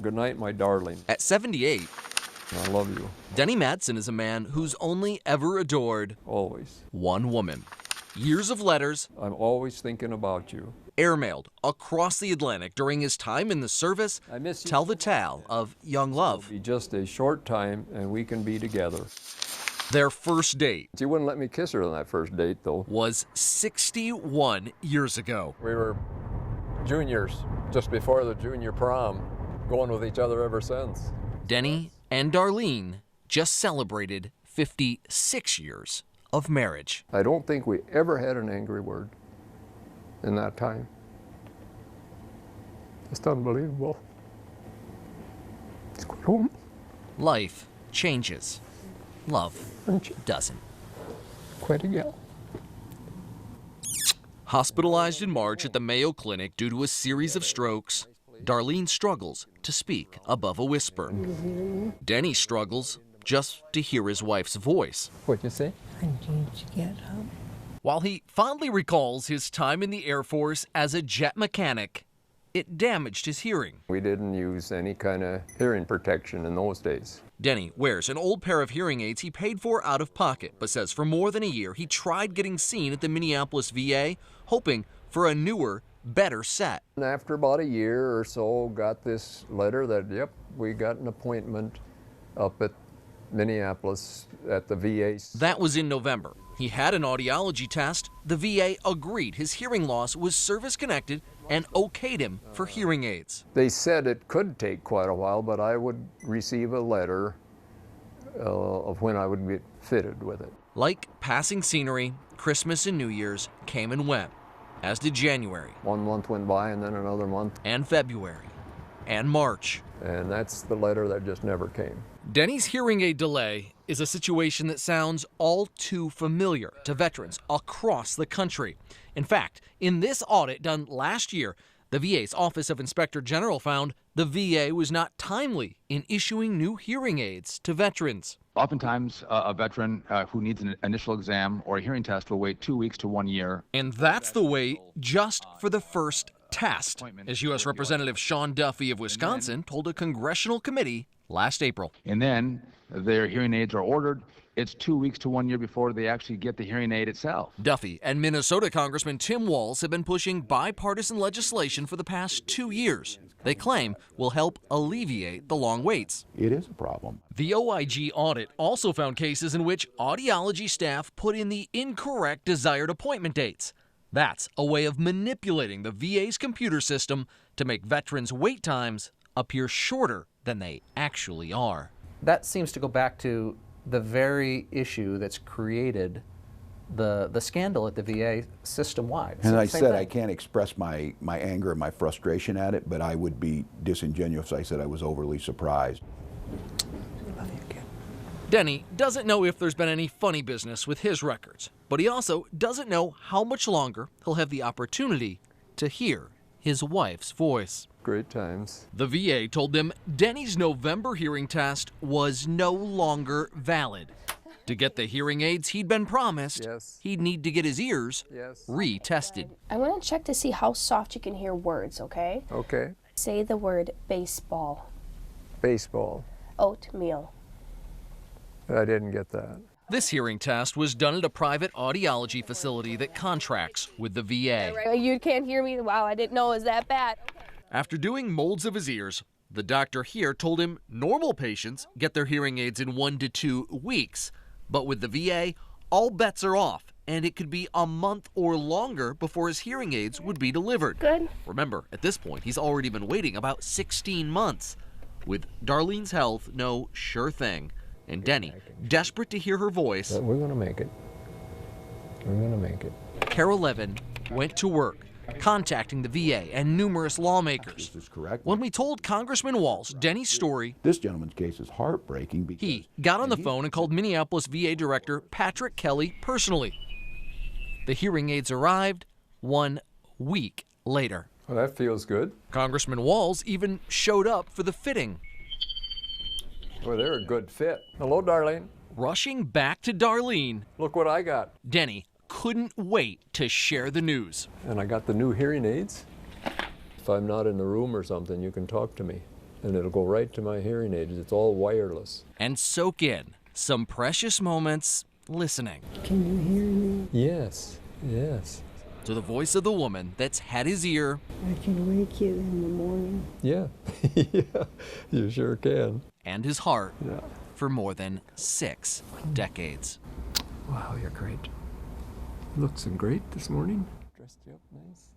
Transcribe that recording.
Good night, my darling. At 78, I love you. Denny Madsen is a man who's only ever adored Always. one woman. Years of letters, I'm always thinking about you. airmailed across the Atlantic during his time in the service, I miss you. tell the tale of young love. It'll be just a short time and we can be together. Their first date She wouldn't let me kiss her on that first date, though. was 61 years ago. We were juniors, just before the junior prom, going with each other ever since. Denny and Darlene just celebrated 56 years of marriage. I don't think we ever had an angry word in that time. It's unbelievable. Let's go home. Life changes. Love doesn't. Quite a gal. Hospitalized in March at the Mayo Clinic due to a series of strokes, Darlene struggles to speak above a whisper. Denny struggles just to hear his wife's voice. What'd you say? I need to get up. While he fondly recalls his time in the Air Force as a jet mechanic, it damaged his hearing. We didn't use any kind of hearing protection in those days. Denny wears an old pair of hearing aids he paid for out of pocket, but says for more than a year he tried getting seen at the Minneapolis VA, hoping for a newer, better set. And after about a year or so, got this letter that, yep, we got an appointment up at Minneapolis at the VA. That was in November. He had an audiology test. The VA agreed his hearing loss was service-connected and okayed him for hearing aids. They said it could take quite a while, but I would receive a letter of when I would get fitted with it. Like passing scenery, Christmas and New Year's came and went, as did January 1 month went by and then another month, and February and March. and that's the letter that just never came. Denny's hearing aid delay is a situation that sounds all too familiar to veterans across the country. In fact, in this audit done last year, the VA's Office of Inspector General found the VA was not timely in issuing new hearing aids to veterans. Oftentimes, a veteran who needs an initial exam or a hearing test will wait 2 weeks to 1 year. And that's the wait just for the first test, as U.S. Representative Sean Duffy of Wisconsin told a congressional committee last April. And then their hearing aids are ordered. It's 2 weeks to 1 year before they actually get the hearing aid itself. Duffy and Minnesota Congressman Tim Walz have been pushing bipartisan legislation for the past 2 years. They claim will help alleviate the long waits. It is a problem. The OIG audit also found cases in which audiology staff put in the incorrect desired appointment dates. That's a way of manipulating the VA's computer system to make veterans' wait times appear shorter than they actually are. That seems to go back to the very issue that's created the scandal at the VA system-wide. And I Same said thing. I can't express my anger and my frustration at it, but I would be disingenuous if I said I was overly surprised. Love you, kid. Denny doesn't know if there's been any funny business with his records, but he also doesn't know how much longer he'll have the opportunity to hear his wife's voice. Great times. The VA told them Denny's November hearing test was no longer valid. To get the hearing aids he'd been promised, Yes. he'd need to get his ears Yes. retested. I want to check to see how soft you can hear words, okay? Okay. Say the word baseball. Baseball. Oatmeal. I didn't get that. This hearing test was done at a private audiology facility that contracts with the VA. You can't hear me? Wow, I didn't know it was that bad. After doing molds of his ears, the doctor here told him normal patients get their hearing aids in 1 to 2 weeks. But with the VA, all bets are off, and it could be a month or longer before his hearing aids would be delivered. Good. Remember, at this point, he's already been waiting about 16 months. With Darlene's health no sure thing, and Denny desperate to hear her voice, But we're going to make it. We're going to make it. Carol Levin went to work, contacting the VA and numerous lawmakers. This is correct. When we told Congressman Walz Denny's story, This gentleman's case is heartbreaking because he got on the phone and called Minneapolis VA Director Patrick Kelly personally. The hearing aids arrived 1 week later. Well, that feels good. Congressman Walz even showed up for the fitting. Well, they're a good fit. Hello, Darlene. Rushing back to Darlene, Look what I got. Denny couldn't wait to share the news. And I got the new hearing aids. If I'm not in the room or something, you can talk to me. and it'll go right to my hearing aids. It's all wireless. And soak in some precious moments listening Can you hear me? Yes, yes. to the voice of the woman that's had his ear I can wake you in the morning. Yeah, yeah, you sure can. and his heart Yeah. for more than 6 decades. Wow, you're great. You look so great this morning. Dressed you up nice.